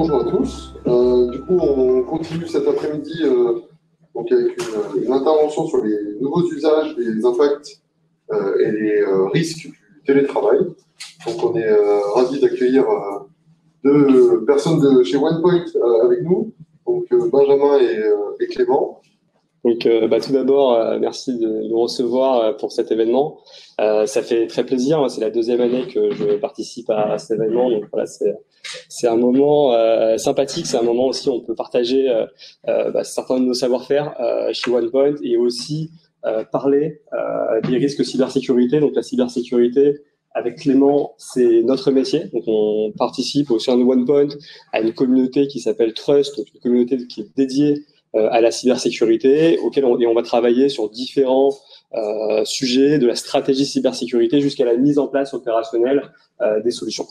bonjour à tous. Du coup, on continue cet après-midi donc avec une intervention sur les nouveaux usages, les impacts et les risques du télétravail. Donc, on est ravis d'accueillir deux personnes de chez OnePoint avec nous, donc Benjamin et Clément. Donc, tout d'abord, merci de nous recevoir pour cet événement. Ça fait très plaisir. C'est la deuxième année que je participe à cet événement. Donc voilà, c'est un moment sympathique. C'est un moment aussi où on peut partager certains de nos savoir-faire chez OnePoint et aussi parler des risques cybersécurité. Donc la cybersécurité, avec Clément, c'est notre métier. Donc on participe au sein de OnePoint à une communauté qui s'appelle Trust, donc une communauté qui est dédiée à la cybersécurité, on va travailler sur différents sujets, de la stratégie cybersécurité jusqu'à la mise en place opérationnelle des solutions.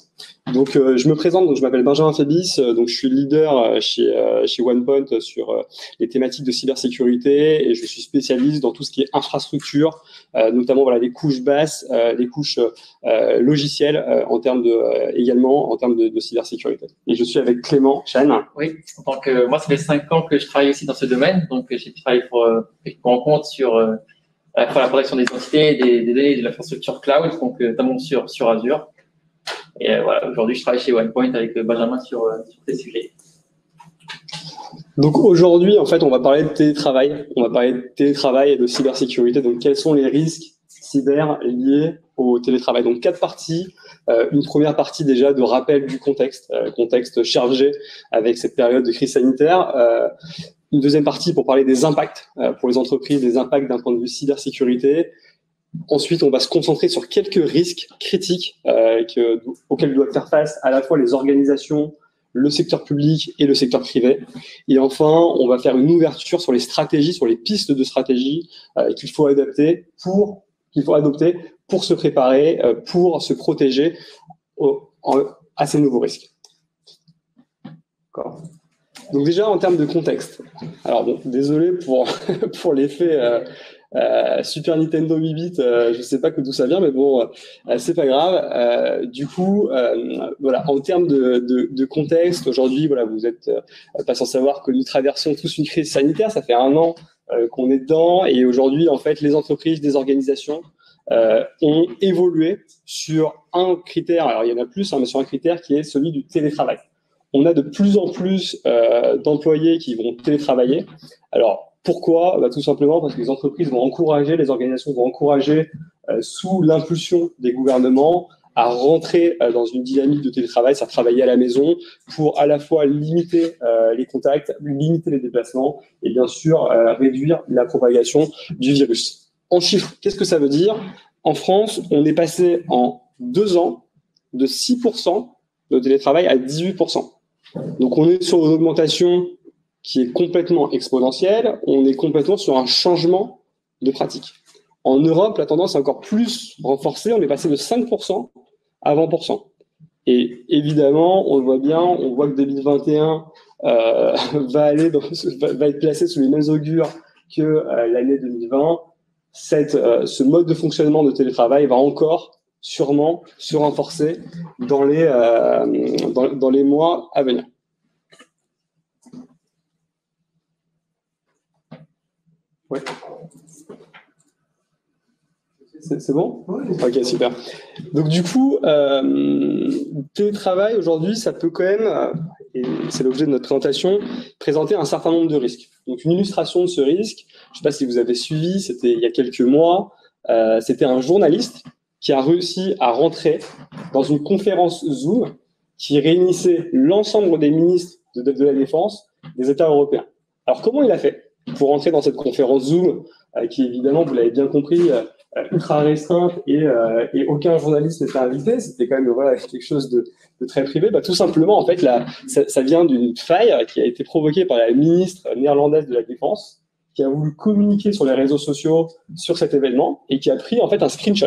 Donc, je me présente, donc je m'appelle Benjamin Fébis, donc je suis leader chez OnePoint sur les thématiques de cybersécurité et je suis spécialiste dans tout ce qui est infrastructure, notamment voilà les couches basses, les couches logicielles également en termes de cybersécurité. Et je suis avec Clément Chan. Oui, donc moi ça fait 5 ans que je travaille aussi dans ce domaine, donc j'ai travaillé pour en compte sur à la fois la protection des identités, des données, de l'infrastructure cloud, donc notamment sur Azure. Et voilà, aujourd'hui je travaille chez OnePoint avec Benjamin sur ces sujets. Donc aujourd'hui, en fait, on va parler de télétravail. On va parler de télétravail et de cybersécurité. Donc quels sont les risques cyber liés au télétravail? Donc 4 parties. Une première partie déjà de rappel du contexte chargé avec cette période de crise sanitaire. Une deuxième partie pour parler des impacts pour les entreprises, des impacts d'un point de vue cybersécurité. Ensuite, on va se concentrer sur quelques risques critiques auxquels doivent faire face à la fois les organisations, le secteur public et le secteur privé. Et enfin, on va faire une ouverture sur les stratégies, sur les pistes de stratégie qu'il faut adopter pour se préparer, pour se protéger à ces nouveaux risques. D'accord. Donc déjà, en termes de contexte. Alors bon, désolé pour l'effet Super Nintendo 8-bit, je sais pas d'où ça vient, mais bon, c'est pas grave. Du coup, voilà, en termes de contexte, aujourd'hui, voilà, vous êtes pas sans savoir que nous traversons tous une crise sanitaire. Ça fait 1 an qu'on est dedans, et aujourd'hui, en fait, les entreprises, les organisations ont évolué sur un critère. Alors, il y en a plus, mais sur un critère qui est celui du télétravail. On a de plus en plus d'employés qui vont télétravailler. Alors, pourquoi ? Tout simplement parce que les entreprises vont encourager, les organisations vont encourager, sous l'impulsion des gouvernements, à rentrer dans une dynamique de télétravail, c'est-à-dire travailler à la maison pour à la fois limiter les contacts, limiter les déplacements et bien sûr réduire la propagation du virus. En chiffres, qu'est-ce que ça veut dire ? En France, on est passé en 2 ans de 6% de télétravail à 18%. Donc, on est sur une augmentation qui est complètement exponentielle. On est complètement sur un changement de pratique. En Europe, la tendance est encore plus renforcée. On est passé de 5% à 20%. Et évidemment, on le voit bien, on voit que 2021 va être placé sous les mêmes augures que l'année 2020. Ce mode de fonctionnement de télétravail va encore sûrement se renforcer dans les mois à venir. Ouais. C'est bon ? Oui. Ok, super. Donc du coup, télétravail aujourd'hui, ça peut quand même, et c'est l'objet de notre présentation, présenter un certain nombre de risques. Donc une illustration de ce risque, je ne sais pas si vous avez suivi, c'était il y a quelques mois, c'était un journaliste qui a réussi à rentrer dans une conférence Zoom qui réunissait l'ensemble des ministres de la Défense des États européens. Alors, comment il a fait pour rentrer dans cette conférence Zoom, qui évidemment, vous l'avez bien compris, ultra restreinte et aucun journaliste n'était invité, c'était quand même voilà, quelque chose de très privé. Tout simplement, en fait, ça vient d'une faille qui a été provoquée par la ministre néerlandaise de la Défense, qui a voulu communiquer sur les réseaux sociaux sur cet événement et qui a pris en fait un screenshot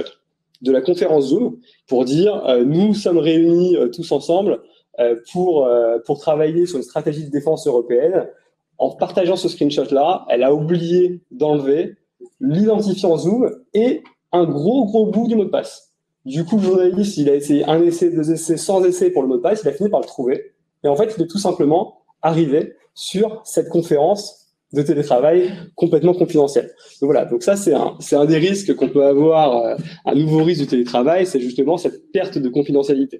de la conférence Zoom pour dire nous sommes réunis tous ensemble pour travailler sur une stratégie de défense européenne. En partageant ce screenshot-là, elle a oublié d'enlever l'identifiant Zoom et un gros bout du mot de passe. Du coup, le journaliste, il a essayé 1 essai, 2 essais, sans essai pour le mot de passe, il a fini par le trouver. Et en fait, il est tout simplement arrivé sur cette conférence de télétravail complètement confidentielle. Donc voilà, donc ça c'est un des risques qu'on peut avoir, un nouveau risque du télétravail, c'est justement cette perte de confidentialité.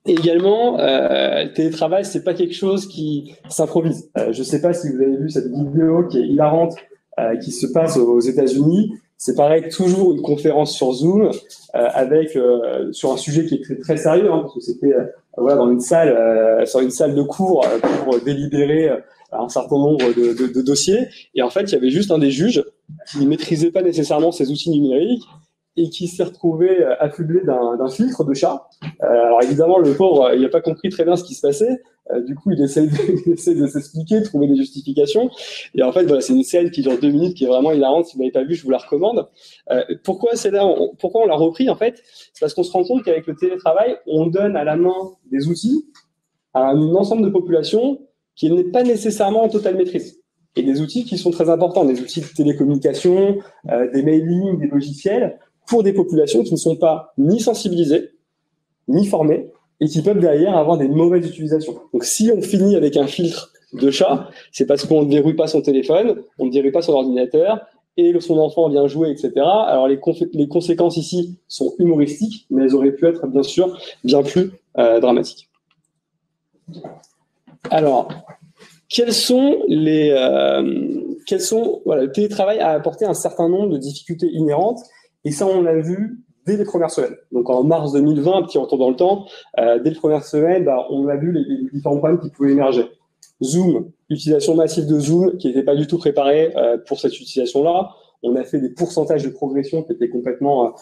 Et également, le télétravail, c'est pas quelque chose qui s'improvise. Je sais pas si vous avez vu cette vidéo qui est hilarante, qui se passe aux États-Unis. C'est pareil, toujours une conférence sur Zoom avec sur un sujet qui est très, très sérieux, hein, parce que c'était voilà, dans une salle, sur une salle de cours pour délibérer un certain nombre de dossiers. Et en fait, il y avait juste un des juges qui ne maîtrisait pas nécessairement ces outils numériques et qui s'est retrouvé affublé d'un filtre de chat. Alors évidemment, le pauvre, il n'a pas compris très bien ce qui se passait. Du coup, il essaie de s'expliquer, de trouver des justifications. Et en fait, voilà, c'est une scène qui dure 2 minutes, qui est vraiment hilarante. Si vous ne l'avez pas vue, je vous la recommande. Pourquoi on l'a repris, en fait? C'est parce qu'on se rend compte qu'avec le télétravail, on donne à la main des outils à un ensemble de populations qui n'est pas nécessairement en totale maîtrise. Et des outils qui sont très importants, des outils de télécommunication, des mailings, des logiciels, pour des populations qui ne sont pas ni sensibilisées, ni formées, et qui peuvent derrière avoir des mauvaises utilisations. Donc si on finit avec un filtre de chat, c'est parce qu'on ne verrouille pas son téléphone, on ne verrouille pas son ordinateur, et son enfant vient jouer, etc. Alors les conséquences ici sont humoristiques, mais elles auraient pu être bien sûr bien plus dramatiques. Alors, le télétravail a apporté un certain nombre de difficultés inhérentes, et ça on l'a vu dès les premières semaines. Donc en mars 2020, un petit retour dans le temps, dès les premières semaines, on a vu les différents problèmes qui pouvaient émerger. Zoom, utilisation massive de Zoom qui n'était pas du tout préparée pour cette utilisation-là. On a fait des pourcentages de progression qui étaient complètement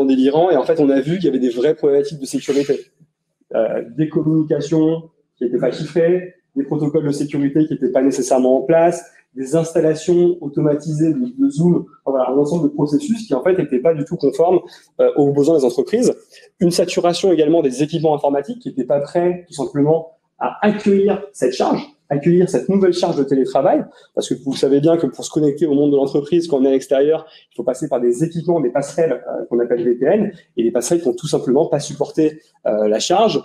délirants, et en fait on a vu qu'il y avait des vraies problématiques de sécurité. Des communications qui n'étaient pas chiffrées, des protocoles de sécurité qui n'étaient pas nécessairement en place, des installations automatisées de Zoom, voilà, un ensemble de processus qui en fait n'étaient pas du tout conformes aux besoins des entreprises. Une saturation également des équipements informatiques qui n'étaient pas prêts tout simplement à accueillir cette charge, accueillir cette nouvelle charge de télétravail, parce que vous savez bien que pour se connecter au monde de l'entreprise, quand on est à l'extérieur, il faut passer par des équipements, des passerelles qu'on appelle VPN, et les passerelles qui n'ont tout simplement pas supporté la charge,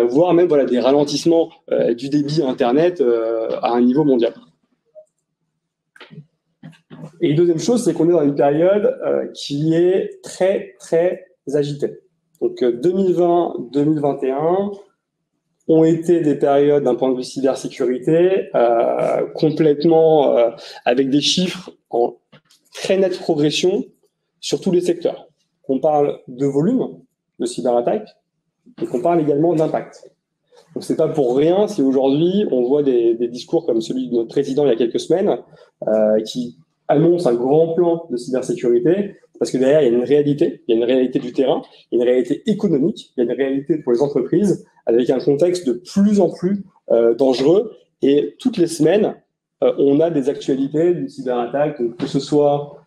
voire même voilà, des ralentissements du débit Internet à un niveau mondial. Et deuxième chose, c'est qu'on est dans une période qui est très, très agitée. Donc 2020-2021 ont été des périodes d'un point de vue cybersécurité complètement avec des chiffres en très nette progression sur tous les secteurs. On parle de volume de cyberattaques et qu'on parle également d'impact. Donc c'est pas pour rien si aujourd'hui on voit des discours comme celui de notre président il y a quelques semaines qui annonce un grand plan de cybersécurité, parce que derrière, il y a une réalité du terrain, il y a une réalité économique, il y a une réalité pour les entreprises, avec un contexte de plus en plus dangereux. Et toutes les semaines, on a des actualités d'une cyberattaque, que ce soit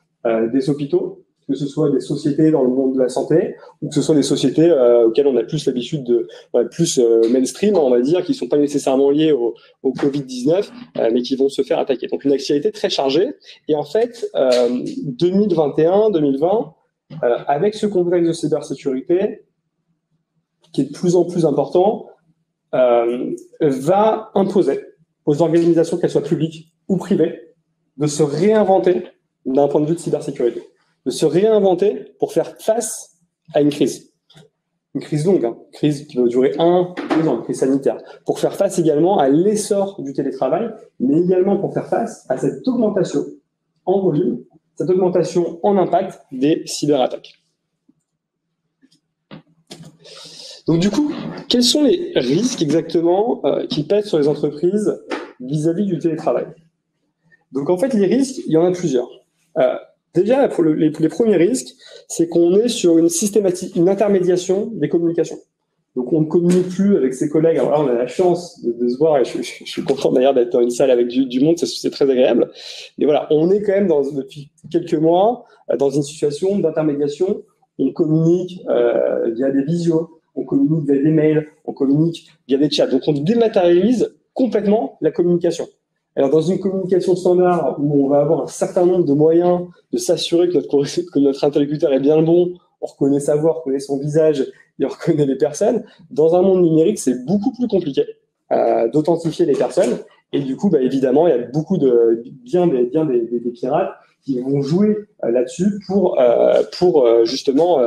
des hôpitaux, que ce soit des sociétés dans le monde de la santé, ou que ce soit des sociétés auxquelles on a plus l'habitude de plus mainstream, on va dire, qui ne sont pas nécessairement liées au Covid-19, mais qui vont se faire attaquer. Donc une actualité très chargée. Et en fait, 2021-2020, avec ce contexte de cybersécurité, qui est de plus en plus important, va imposer aux organisations, qu'elles soient publiques ou privées, de se réinventer d'un point de vue de cybersécurité, de se réinventer pour faire face à une crise. Une crise longue, hein, une crise qui va durer 1-2 ans, une crise sanitaire, pour faire face également à l'essor du télétravail, mais également pour faire face à cette augmentation en volume, cette augmentation en impact des cyberattaques. Donc du coup, quels sont les risques exactement qui pèsent sur les entreprises vis-à-vis du télétravail? Donc en fait, les risques, il y en a plusieurs. Déjà, les premiers risques, c'est qu'on est sur une intermédiation des communications. Donc, on ne communique plus avec ses collègues. Alors là, on a la chance de se voir, et je suis content d'ailleurs d'être dans une salle avec du monde, c'est très agréable. Mais voilà, on est quand même depuis quelques mois dans une situation d'intermédiation. On communique via des visios, on communique via des mails, on communique via des chats. Donc, on dématérialise complètement la communication. Alors, dans une communication standard où on va avoir un certain nombre de moyens de s'assurer que notre interlocuteur est bien le bon, on reconnaît sa voix, on reconnaît son visage il reconnaît les personnes. Dans un monde numérique, c'est beaucoup plus compliqué d'authentifier les personnes. Et du coup, évidemment, il y a beaucoup de des pirates qui vont jouer là-dessus pour justement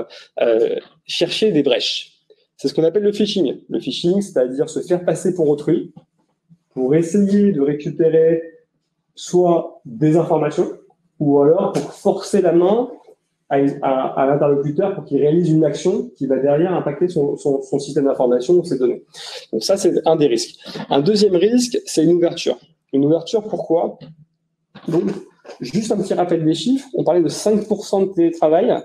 chercher des brèches. C'est ce qu'on appelle le phishing. Le phishing, c'est-à-dire se faire passer pour autrui, pour essayer de récupérer soit des informations, ou alors pour forcer la main à l'interlocuteur pour qu'il réalise une action qui va derrière impacter son système d'information ou ses données. Donc ça, c'est un des risques. Un deuxième risque, c'est une ouverture. Une ouverture, pourquoi? Donc, juste un petit rappel des chiffres, on parlait de 5% de télétravail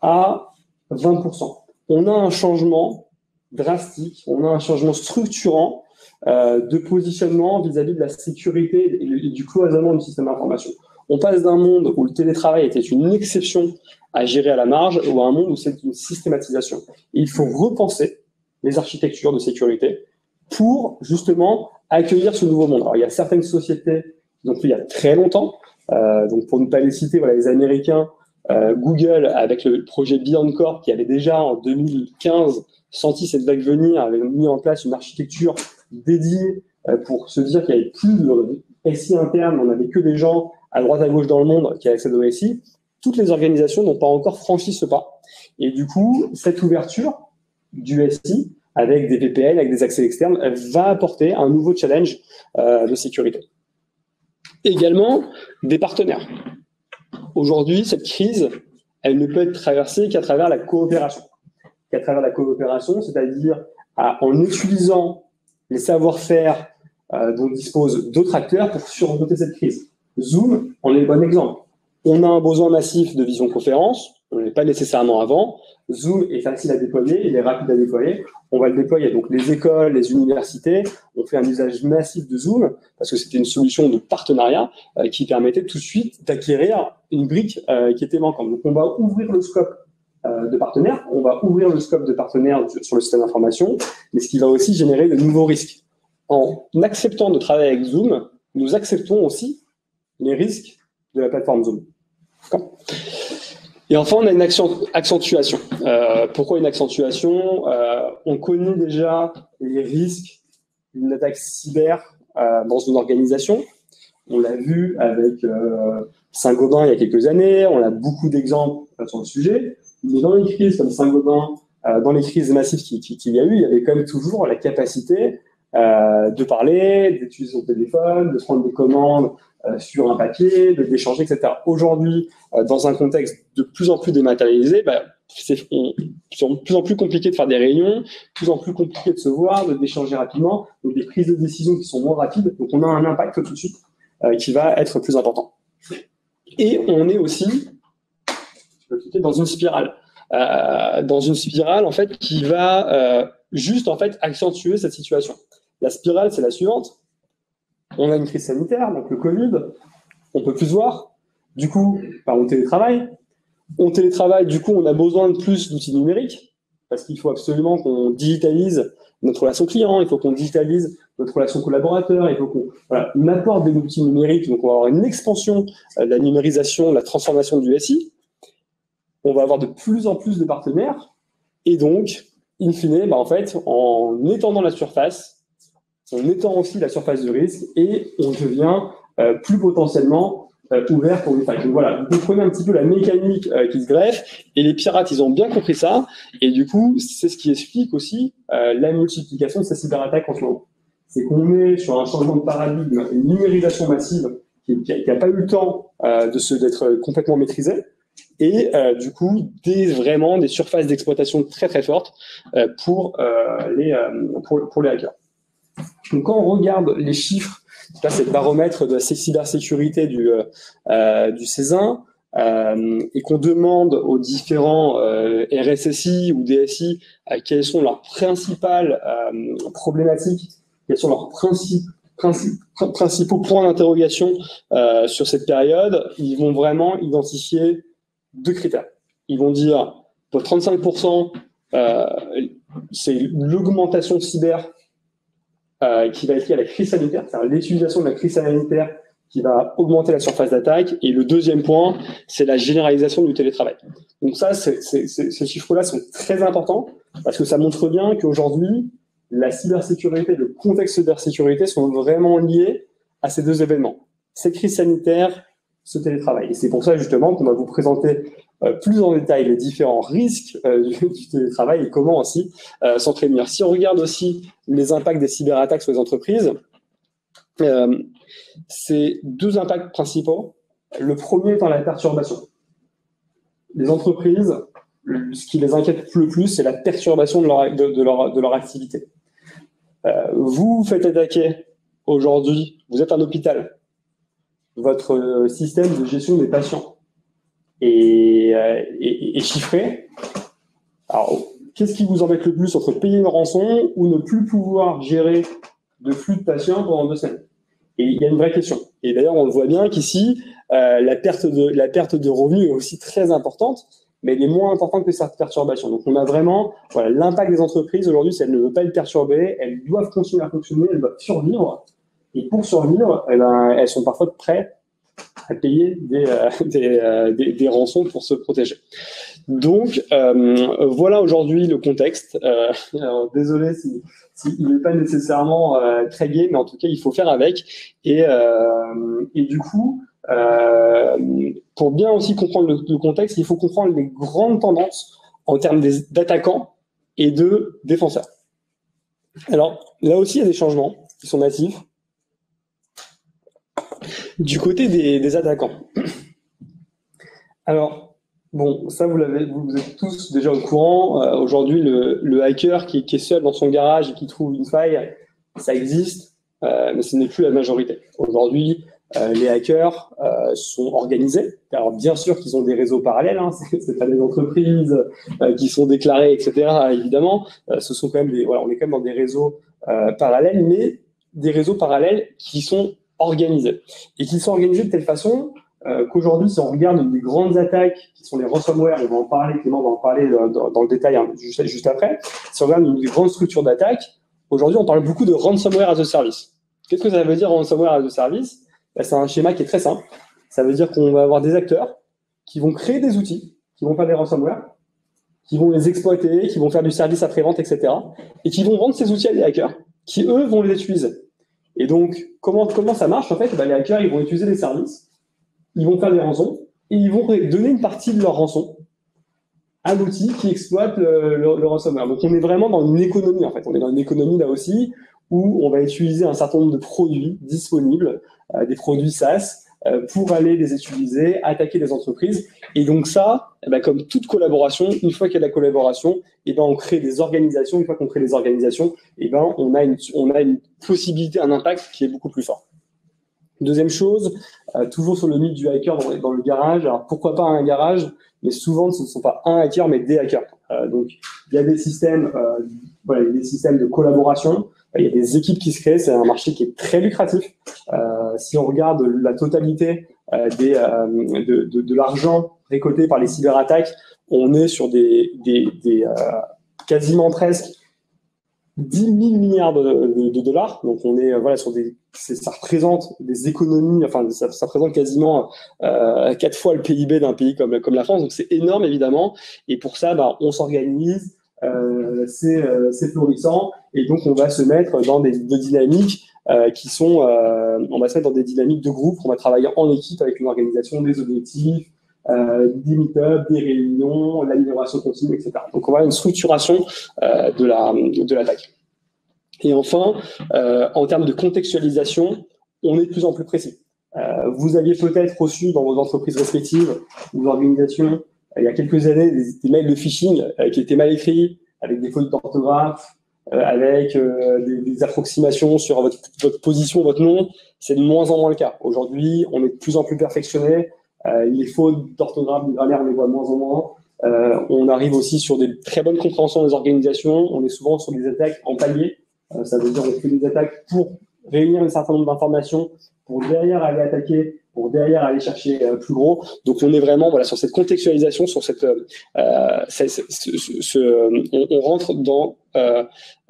à 20%. On a un changement drastique, on a un changement structurant de positionnement vis-à-vis de la sécurité et du cloisonnement du système d'information. On passe d'un monde où le télétravail était une exception à gérer à la marge ou à un monde où c'est une systématisation. Et il faut repenser les architectures de sécurité pour justement accueillir ce nouveau monde. Alors, il y a certaines sociétés qui ont fait il y a très longtemps, donc pour ne pas les citer, voilà, les Américains, Google avec le projet Beyond Corp qui avait déjà en 2015 senti cette vague venir, avait mis en place une architecture dédiée pour se dire qu'il n'y avait plus de SI interne, on n'avait que des gens à droite à gauche dans le monde qui accèdent au SI. Toutes les organisations n'ont pas encore franchi ce pas. Et du coup, cette ouverture du SI avec des VPN, avec des accès externes, va apporter un nouveau challenge de sécurité. Également, des partenaires. Aujourd'hui, cette crise, elle ne peut être traversée qu'à travers la coopération. Qu'à travers la coopération, c'est-à-dire en utilisant les savoir-faire dont disposent d'autres acteurs pour surmonter cette crise. Zoom en est le bon exemple. On a un besoin massif de visioconférence, on n'est pas nécessairement avant. Zoom est facile à déployer, il est rapide à déployer. On va le déployer. Donc les écoles, les universités ont fait un usage massif de Zoom parce que c'était une solution de partenariat qui permettait tout de suite d'acquérir une brique qui était manquante. Donc on va ouvrir le scope de partenaires, on va ouvrir le scope de partenaires sur le système d'information, mais ce qui va aussi générer de nouveaux risques. En acceptant de travailler avec Zoom, nous acceptons aussi les risques de la plateforme Zoom. Et enfin, on a une accentuation. Pourquoi une accentuation? On connaît déjà les risques d'une attaque cyber dans une organisation. On l'a vu avec Saint-Gobain il y a quelques années, on a beaucoup d'exemples sur le sujet. Mais dans les crises comme Saint-Gobain, dans les crises massives qu'il y a eu, il y avait quand même toujours la capacité de parler, d'utiliser son téléphone, de prendre des commandes sur un papier, d'échanger, etc. Aujourd'hui, dans un contexte de plus en plus dématérialisé, c'est de plus en plus compliqué de faire des réunions, de plus en plus compliqué de se voir, d'échanger rapidement, donc des prises de décision qui sont moins rapides, donc on a un impact tout de suite qui va être plus important. Et on est aussi dans une spirale. En fait, qui va juste en fait accentuer cette situation. La spirale, c'est la suivante. On a une crise sanitaire, donc le Covid, on peut plus se voir. Du coup, on télétravaille. On télétravaille, du coup, on a besoin de plus d'outils numériques parce qu'il faut absolument qu'on digitalise notre relation client, il faut qu'on digitalise notre relation collaborateur, il faut qu'on apporte des outils numériques. Donc, on va avoir une expansion de la numérisation, de la transformation du SI. On va avoir de plus en plus de partenaires et donc, in fine, en fait, en étendant la surface, on étend aussi la surface de risque et on devient plus potentiellement ouvert pour une faille. Donc voilà, vous comprenez un petit peu la mécanique qui se greffe et les pirates, ils ont bien compris ça et du coup, c'est ce qui explique aussi la multiplication de ces cyberattaques en ce moment. C'est qu'on est sur un changement de paradigme, une numérisation massive qui n'a pas eu le temps d'être complètement maîtrisée et du coup, vraiment des surfaces d'exploitation très très fortes pour les hackers. Donc, quand on regarde les chiffres, là, c'est le baromètre de la cybersécurité du CESIN, et qu'on demande aux différents RSSI ou DSI quelles sont leurs principales problématiques, quels sont leurs principaux points d'interrogation sur cette période, ils vont vraiment identifier deux critères. Ils vont dire, pour 35%, c'est l'augmentation cyber qui va être liée à la crise sanitaire, c'est-à-dire l'utilisation de la crise sanitaire qui va augmenter la surface d'attaque. Et le deuxième point, c'est la généralisation du télétravail. Donc ça, ces chiffres-là sont très importants Parce que ça montre bien qu'aujourd'hui, la cybersécurité et le contexte cybersécurité sont vraiment liés à ces deux événements. Cette crise sanitaire, ce télétravail. Et c'est pour ça, justement, qu'on va vous présenter plus en détail les différents risques du télétravail et comment aussi s'en prémunir. Si on regarde aussi les impacts des cyberattaques sur les entreprises, c'est deux impacts principaux. Le premier étant la perturbation. Les entreprises, ce qui les inquiète le plus, c'est la perturbation de leur activité. Vous faites attaquer aujourd'hui, vous êtes un hôpital, votre système de gestion des patients est chiffré. Alors, qu'est-ce qui vous embête le plus entre payer une rançon ou ne plus pouvoir gérer de flux de patients pendant 2 semaines? Et il y a une vraie question. Et d'ailleurs, on le voit bien qu'ici, la perte de revenus est aussi très importante, mais elle est moins importante que cette perturbation. Donc, on a vraiment l'impact des entreprises aujourd'hui, si elles ne veulent pas être perturbées, elles doivent continuer à fonctionner, elles doivent survivre. Et pour survivre, elles sont parfois prêtes à payer des rançons pour se protéger. Donc, voilà aujourd'hui le contexte. Alors, désolé s'il n'est pas nécessairement très gai, mais en tout cas, il faut faire avec. Et du coup, pour bien aussi comprendre le contexte, il faut comprendre les grandes tendances en termes d'attaquants et de défenseurs. Alors, là aussi, il y a des changements qui sont massifs. Du côté des attaquants. Alors, bon, ça, vous êtes tous déjà au courant. Aujourd'hui, le hacker qui est seul dans son garage et qui trouve une faille, ça existe, mais ce n'est plus la majorité. Aujourd'hui, les hackers sont organisés. Alors, bien sûr qu'ils ont des réseaux parallèles, hein, c'est pas des entreprises qui sont déclarées, etc. Évidemment, ce sont quand même on est quand même dans des réseaux parallèles, mais des réseaux parallèles qui sont organisés. Et qui sont organisés de telle façon qu'aujourd'hui, si on regarde une des grandes attaques qui sont les ransomware, on va en parler, Clément va en parler dans le détail juste après, si on regarde une des grandes structures d'attaque, aujourd'hui, on parle beaucoup de ransomware as a service. Qu'est-ce que ça veut dire ransomware as a service? C'est un schéma qui est très simple. Ça veut dire qu'on va avoir des acteurs qui vont créer des outils, qui vont faire des ransomware, qui vont les exploiter, qui vont faire du service après-vente, etc. et qui vont vendre ces outils à des hackers qui, eux, vont les utiliser. Et donc, comment ça marche en fait? Les hackers, ils vont utiliser des services, ils vont faire des rançons, et ils vont donner une partie de leur rançon à l'outil qui exploite le ransomware. Donc, on est vraiment dans une économie en fait. On est dans une économie là aussi où on va utiliser un certain nombre de produits disponibles, des produits SaaS, pour aller les utiliser, attaquer les entreprises. Et donc ça, comme toute collaboration, une fois qu'il y a de la collaboration, on crée des organisations. Une fois qu'on crée des organisations, on a une possibilité, un impact qui est beaucoup plus fort. Deuxième chose, toujours sur le mythe du hacker dans le garage. Alors pourquoi pas un garage? Mais souvent, ce ne sont pas un hacker, mais des hackers. Donc il y a des systèmes, des systèmes de collaboration. Il y a des équipes qui se créent, c'est un marché qui est très lucratif. Si on regarde la totalité de l'argent récolté par les cyberattaques, on est sur des quasiment presque 10 000 milliards de dollars. Donc on est ça représente des économies, ça représente quasiment 4 fois le PIB d'un pays comme la France. Donc c'est énorme évidemment. Et pour ça, on s'organise. C'est florissant et donc on va se mettre dans des dynamiques qui sont on va se mettre dans des dynamiques de groupe, on va travailler en équipe avec une organisation, des objectifs, des meet-ups, des réunions, l'amélioration continue, etc. Donc on va avoir une structuration de l'attaque. Et enfin, en termes de contextualisation, on est de plus en plus précis. Vous aviez peut-être reçu dans vos entreprises respectives ou organisations il y a quelques années des mails de phishing qui étaient mal écrits, avec des fautes d'orthographe, avec des approximations sur votre position, votre nom. C'est de moins en moins le cas. Aujourd'hui, on est de plus en plus perfectionné. Les fautes d'orthographe, de grammaire, on les voit de moins en moins. On arrive aussi sur des très bonnes compréhensions des organisations. On est souvent sur des attaques en palier. Ça veut dire qu'on fait des attaques pour réunir un certain nombre d'informations, pour derrière aller attaquer, pour derrière aller chercher plus gros. Donc on est vraiment sur cette contextualisation, sur cette on rentre dans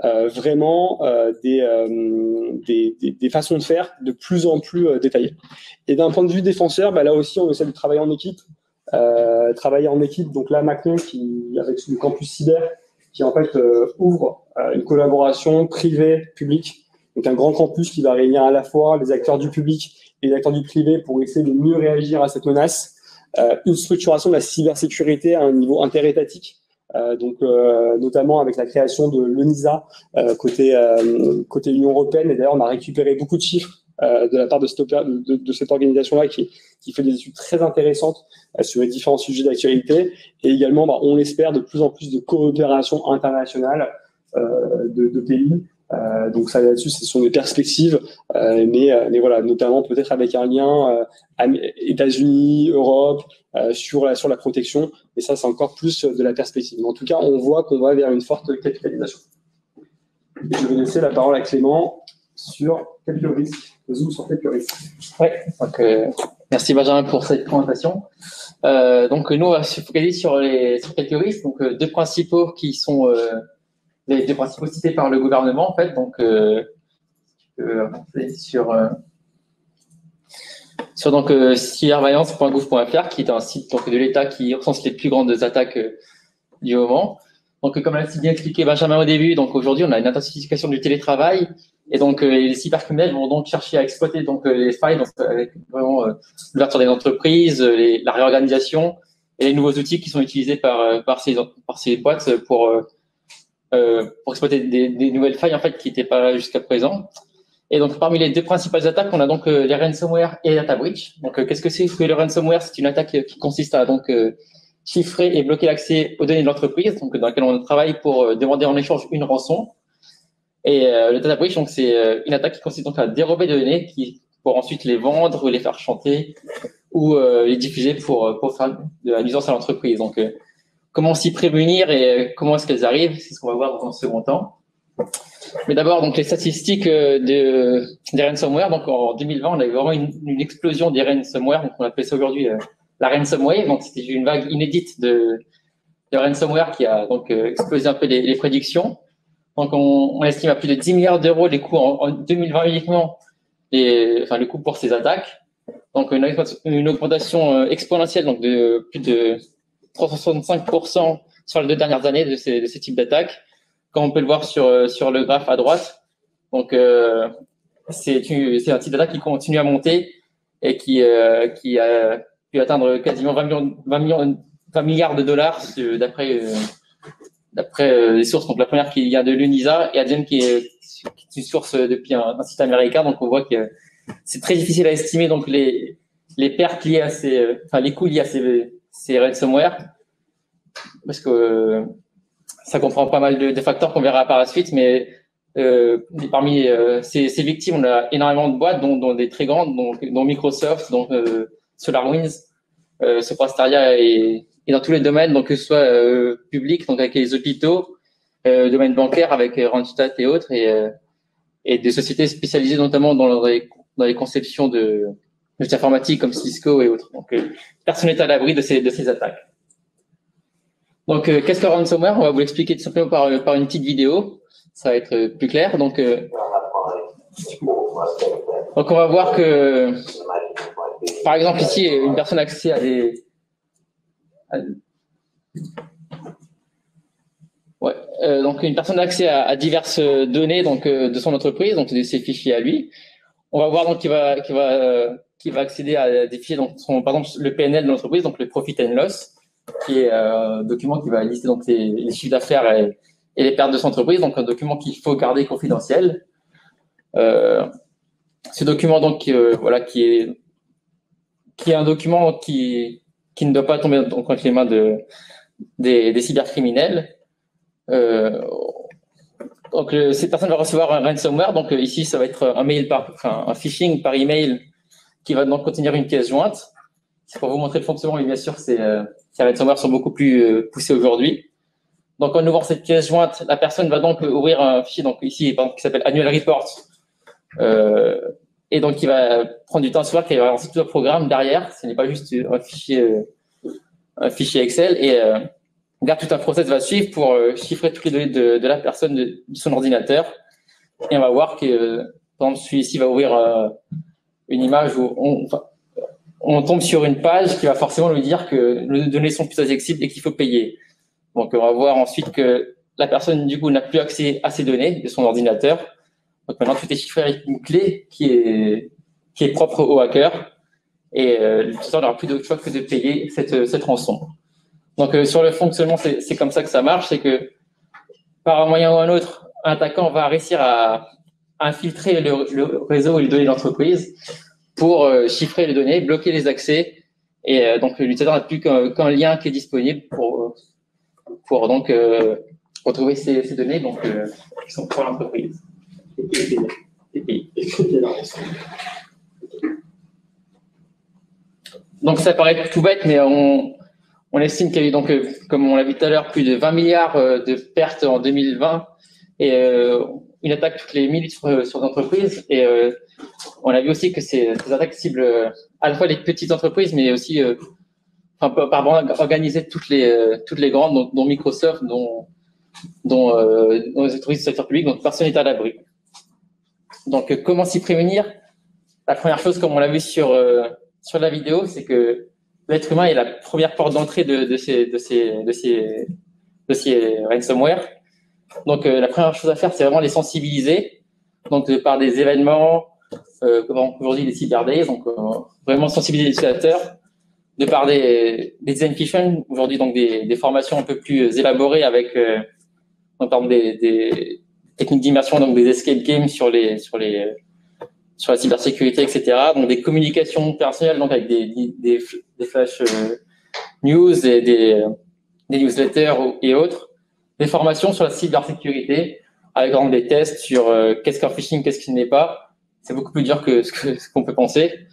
vraiment des façons de faire de plus en plus détaillées. Et d'un point de vue défenseur, là aussi on essaie de travailler en équipe. Donc là Macron avec le campus cyber qui en fait ouvre une collaboration privée-publique. Donc un grand campus qui va réunir à la fois les acteurs du public et les acteurs du privé pour essayer de mieux réagir à cette menace. Une structuration de la cybersécurité à un niveau interétatique, notamment avec la création de l'ENISA côté Union européenne. Et d'ailleurs, on a récupéré beaucoup de chiffres de la part de cette organisation-là qui fait des études très intéressantes sur les différents sujets d'actualité. Et également, on espère de plus en plus de coopération internationale de pays. Donc ça là-dessus, ce sont des perspectives, mais voilà, notamment peut-être avec un lien États-Unis, Europe sur la protection. Et ça, c'est encore plus de la perspective. Mais en tout cas, on voit qu'on va vers une forte capitalisation. Je vais laisser la parole à Clément sur quelques risques. Zoom sur quelques risques. Ouais. Donc, merci Benjamin pour cette présentation. Donc nous, on va se focaliser sur quelques risques. Donc deux principaux qui sont les deux principaux cités par le gouvernement en fait. Donc sur donc cyberviolence.gouv.fr qui est un site donc de l'État qui recense les plus grandes attaques du moment. Donc comme l'a si bien expliqué Benjamin au début, donc aujourd'hui on a une intensification du télétravail et donc les cybercriminels vont donc chercher à exploiter donc les failles donc avec vraiment l'ouverture des entreprises, la réorganisation et les nouveaux outils qui sont utilisés par ces boîtes pour exploiter des nouvelles failles en fait qui n'étaient pas là jusqu'à présent. Et donc parmi les deux principales attaques, on a donc les ransomware et data breach. Donc qu'est-ce que c'est que le ransomware? C'est une attaque qui consiste à donc chiffrer et bloquer l'accès aux données de l'entreprise, donc dans laquelle on travaille pour demander en échange une rançon. Et le data breach, donc c'est une attaque qui consiste donc à dérober des données pour ensuite les vendre ou les faire chanter ou les diffuser pour faire de la nuisance à l'entreprise. Donc comment s'y prémunir et comment est-ce qu'elles arrivent, c'est ce qu'on va voir dans un second temps. Mais d'abord, donc les statistiques des ransomware. Donc en 2020, on avait vraiment une explosion des ransomware. Donc on appelle ça aujourd'hui la ransomware. Donc c'était une vague inédite de ransomware qui a donc explosé un peu les prédictions. Donc on estime à plus de 10 milliards d'euros les coûts en 2020 uniquement, le coût pour ces attaques. Donc une augmentation exponentielle donc de plus de 365% sur les 2 dernières années de ces types d'attaques, comme on peut le voir sur le graphe à droite. Donc c'est un type d'attaque qui continue à monter et qui a pu atteindre quasiment 20 milliards de dollars d'après les sources. Donc la première qui vient de l'UNISA et la deuxième qui est une source depuis un site américain. Donc on voit que c'est très difficile à estimer donc les pertes liées à les coûts liés à ces ransomware, parce que ça comprend pas mal de facteurs qu'on verra par la suite, mais parmi ces victimes, on a énormément de boîtes, dont des très grandes, dont Microsoft, dont SolarWinds, Soprasteria et dans tous les domaines, donc que ce soit public, donc avec les hôpitaux, domaine bancaire avec Randstad et autres, et des sociétés spécialisées notamment dans les conceptions de informatique comme Cisco et autres. Donc personne n'est à l'abri de ces attaques. Donc, qu'est-ce que ransomware? On va vous l'expliquer tout simplement par une petite vidéo. Ça va être plus clair. Donc on va voir que, par exemple, ici, une personne a accès donc une personne a accès à diverses données donc de son entreprise, donc de ses fichiers à lui. On va voir donc qu'il va accéder à des fichiers, donc par exemple le PNL de l'entreprise, donc le profit and loss, qui est un document qui va lister donc les chiffres d'affaires et les pertes de son entreprise, donc un document qu'il faut garder confidentiel. Ce document donc qui est un document qui ne doit pas tomber entre les mains des cybercriminels. Donc cette personne va recevoir un ransomware. Donc ici ça va être un phishing par email qui va donc contenir une pièce jointe. C'est pour vous montrer le fonctionnement, mais bien sûr ces ransomware sont beaucoup plus poussés aujourd'hui. Donc en ouvrant cette pièce jointe, la personne va donc ouvrir un fichier donc ici qui s'appelle Annual Report, et donc il va prendre du temps à se voir qu'il va y avoir tout un programme derrière. Ce n'est pas juste un fichier Excel, et tout un process va suivre pour chiffrer toutes les données de la personne, de son ordinateur. Et on va voir que par exemple celui-ci va ouvrir une image où on tombe sur une page qui va forcément lui dire que les données sont plus accessibles et qu'il faut payer. Donc, on va voir ensuite que la personne du coup n'a plus accès à ces données de son ordinateur. Donc maintenant tout est chiffré avec une clé qui est propre au hacker et l'utilisateur n'aura plus d'autre choix que de payer cette rançon. Donc sur le fonctionnement, c'est comme ça que ça marche, c'est que par un moyen ou un autre, un attaquant va réussir à infiltrer le réseau et les données de l'entreprise pour chiffrer les données, bloquer les accès et donc l'utilisateur n'a plus qu'un lien qui est disponible pour donc retrouver ces données donc qui sont pour l'entreprise. Donc ça paraît tout bête, mais on estime qu'il y a eu donc, comme on l'a vu tout à l'heure, plus de 20 milliards de pertes en 2020 et une attaque toutes les minutes sur l'entreprise. Et on a vu aussi que ces attaques ciblent à la fois les petites entreprises, mais aussi organiser toutes les grandes, dont Microsoft, dont les entreprises du secteur public, donc personne n'est à l'abri. Donc comment s'y prémunir? La première chose, comme on l'a vu sur la vidéo, c'est que l'être humain est la première porte d'entrée de ces ransomware. Donc la première chose à faire, c'est vraiment les sensibiliser. Donc par des événements, comme aujourd'hui les Cyber Days, donc vraiment sensibiliser les utilisateurs. De par des design sessions, aujourd'hui donc des formations un peu plus élaborées avec donc, par exemple, des techniques d'immersion, donc des escape games sur la cybersécurité, etc. Donc des communications personnelles, donc avec des flash news et des newsletters et autres, des formations sur la cybersécurité avec par exemple, des tests sur qu'est-ce qu'un phishing, qu'est-ce qui n'est pas. C'est beaucoup plus dur que ce qu'on peut penser.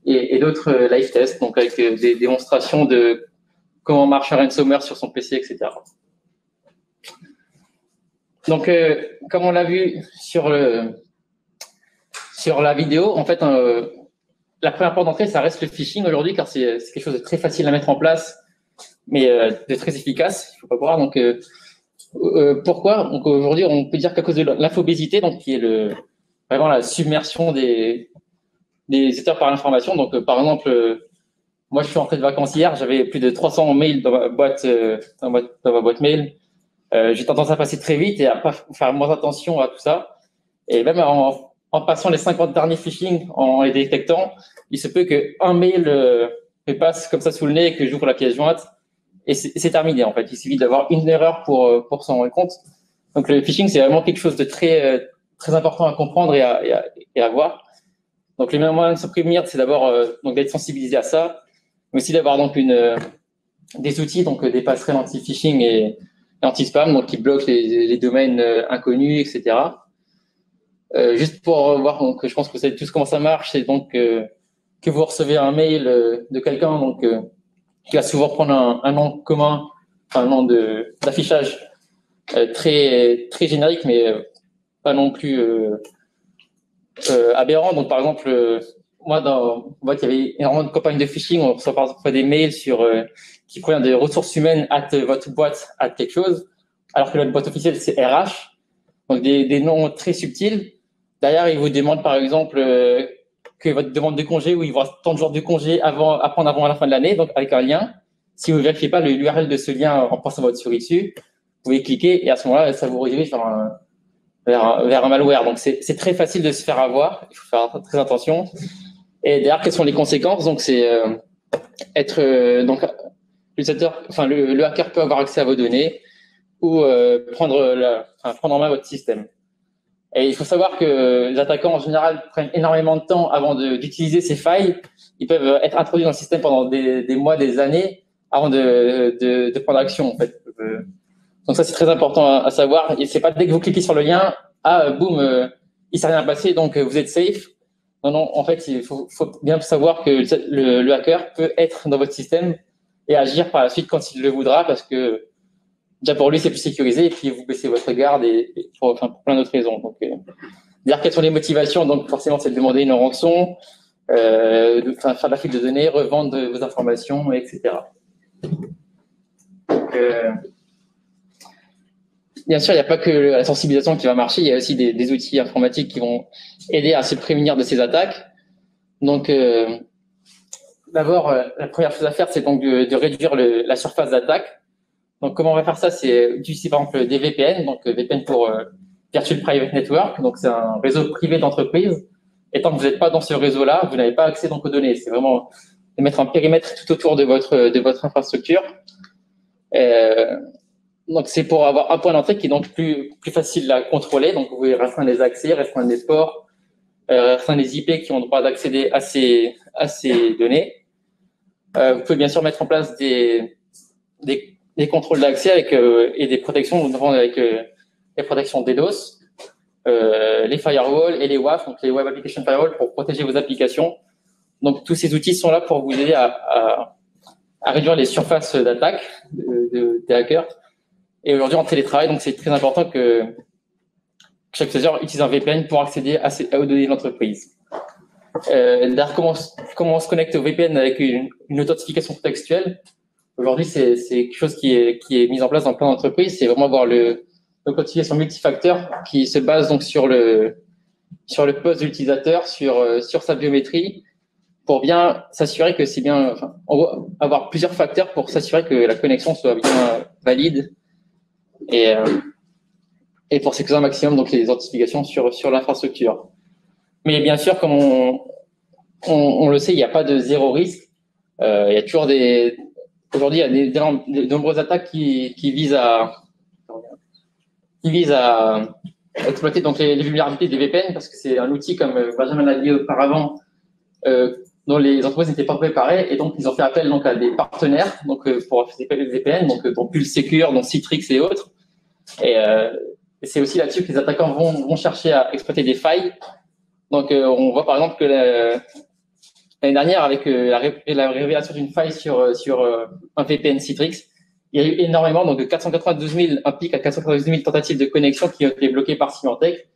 Et d'autres live tests, donc avec des démonstrations de comment marche un ransomware sur son PC, etc. Donc, comme on l'a vu sur la vidéo, en fait, la première porte d'entrée, ça reste le phishing aujourd'hui, car c'est quelque chose de très facile à mettre en place, mais de très efficace. Il faut pas croire. Donc, pourquoi? Donc aujourd'hui, on peut dire qu'à cause de l'infobésité, donc qui est vraiment la submersion des utilisateurs par l'information. Donc, par exemple, moi, je suis rentré de vacances hier, j'avais plus de 300 mails dans ma boîte mail. J'ai tendance à passer très vite et à pas faire moins attention à tout ça. Et même en passant les 50 derniers phishing, en les détectant, il se peut qu'un mail me passe comme ça sous le nez et que j'ouvre la pièce jointe. Et c'est terminé, en fait. Il suffit d'avoir une erreur pour s'en rendre compte. Donc, le phishing, c'est vraiment quelque chose de très, très important à comprendre et à voir. Donc, les meilleurs moyens de se prévenir, c'est d'abord donc d'être sensibilisé à ça, mais aussi d'avoir donc des outils, donc des passerelles anti-phishing et anti-spam, donc qui bloquent les domaines inconnus, etc. Juste pour voir, donc je pense que vous savez tous comment ça marche, c'est donc que vous recevez un mail de quelqu'un, donc qui va souvent prendre un nom commun, enfin un nom d'affichage très très générique, mais pas non plus aberrant. Donc, par exemple, moi, dans il y avait énormément de campagnes de phishing. On reçoit par exemple des mails qui proviennent des ressources humaines votre boîte quelque chose, alors que notre boîte officielle, c'est RH. Donc, des noms très subtils. Derrière, ils vous demandent, par exemple, que votre demande de congé, ou il vous reste tant de jours de congé à prendre avant la fin de l'année, donc avec un lien. Si vous ne vérifiez pas l'URL de ce lien en passant votre souris dessus, vous pouvez cliquer et à ce moment-là, ça vous redirige vers un malware. Donc, c'est très facile de se faire avoir. Il faut faire très attention. Et derrière, quelles sont les conséquences? Donc, c'est donc l'utilisateur, enfin le hacker peut avoir accès à vos données ou prendre en main votre système. Et il faut savoir que les attaquants en général prennent énormément de temps avant d'utiliser ces failles. Ils peuvent être introduits dans le système pendant des mois, des années avant de prendre action en fait. Donc ça c'est très important à savoir. Et c'est pas dès que vous cliquez sur le lien, boum, il s'est rien passé, donc vous êtes safe. Non, en fait, il faut bien savoir que le hacker peut être dans votre système et agir par la suite quand il le voudra, parce que déjà pour lui c'est plus sécurisé, et puis vous baissez votre garde et pour plein d'autres raisons. Donc, dire quelles sont les motivations, donc forcément c'est de demander une rançon, faire de la fuite de données, revendre vos informations, etc. Donc, bien sûr, il n'y a pas que la sensibilisation qui va marcher, il y a aussi des outils informatiques qui vont aider à se prémunir de ces attaques. Donc, d'abord, la première chose à faire, c'est donc de réduire la surface d'attaque. Donc, comment on va faire ça? C'est utiliser par exemple des VPN, donc VPN pour Virtual Private Network. Donc, c'est un réseau privé d'entreprise. Et tant que vous n'êtes pas dans ce réseau-là, vous n'avez pas accès donc aux données. C'est vraiment de mettre un périmètre tout autour de votre infrastructure. Donc, c'est pour avoir un point d'entrée qui est donc plus facile à contrôler. Donc, vous pouvez restreindre les accès, restreindre les ports, restreindre les IP qui ont le droit d'accéder à ces données. Vous pouvez bien sûr mettre en place des contrôles d'accès et des protections, notamment avec les protections DDoS, les firewalls et les WAF, donc les Web Application Firewall, pour protéger vos applications. Donc, tous ces outils sont là pour vous aider à réduire les surfaces d'attaque des hackers. Et aujourd'hui, en télétravail, donc c'est très important que chaque usager utilise un VPN pour accéder aux données de l'entreprise. D'ailleurs, comment on se connecte au VPN avec une authentification contextuelle? Aujourd'hui, c'est quelque chose qui est mis en place dans plein d'entreprises. C'est vraiment avoir l'authentification multifacteur qui se base donc sur le poste de l'utilisateur, sur sa biométrie, pour bien s'assurer que c'est bien, enfin, en gros, avoir plusieurs facteurs pour s'assurer que la connexion soit bien valide et pour sécuriser un maximum donc les authentifications sur l'infrastructure. Mais bien sûr, comme on le sait, il n'y a pas de zéro risque. Il y a toujours aujourd'hui, il y a de nombreuses attaques qui visent à exploiter donc les vulnérabilités des VPN, parce que c'est un outil, comme Benjamin l'a dit auparavant, dont les entreprises n'étaient pas préparées, et donc ils ont fait appel donc à des partenaires donc pour faire des VPN, donc dont Pulse Secure, dont Citrix et autres. Et c'est aussi là-dessus que les attaquants vont chercher à exploiter des failles. Donc on voit par exemple que l'année dernière, avec la révélation d'une faille sur un VPN Citrix, il y a eu énormément, donc de 492 000, un pic à 492 000 tentatives de connexion qui ont été bloquées par Symantec.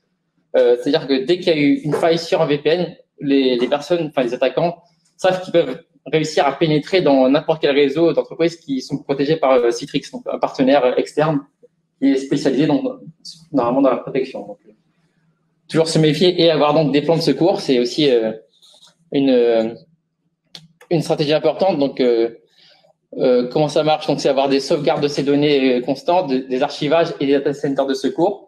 C'est-à-dire que dès qu'il y a eu une faille sur un VPN, les personnes, enfin les attaquants, savent qu'ils peuvent réussir à pénétrer dans n'importe quel réseau d'entreprises qui sont protégés par Citrix, donc un partenaire externe qui est spécialisé normalement dans la protection. Donc, toujours se méfier et avoir donc des plans de secours, c'est aussi une stratégie importante. Donc, comment ça marche? Donc, c'est avoir des sauvegardes de ces données constantes, des archivages et des data centers de secours.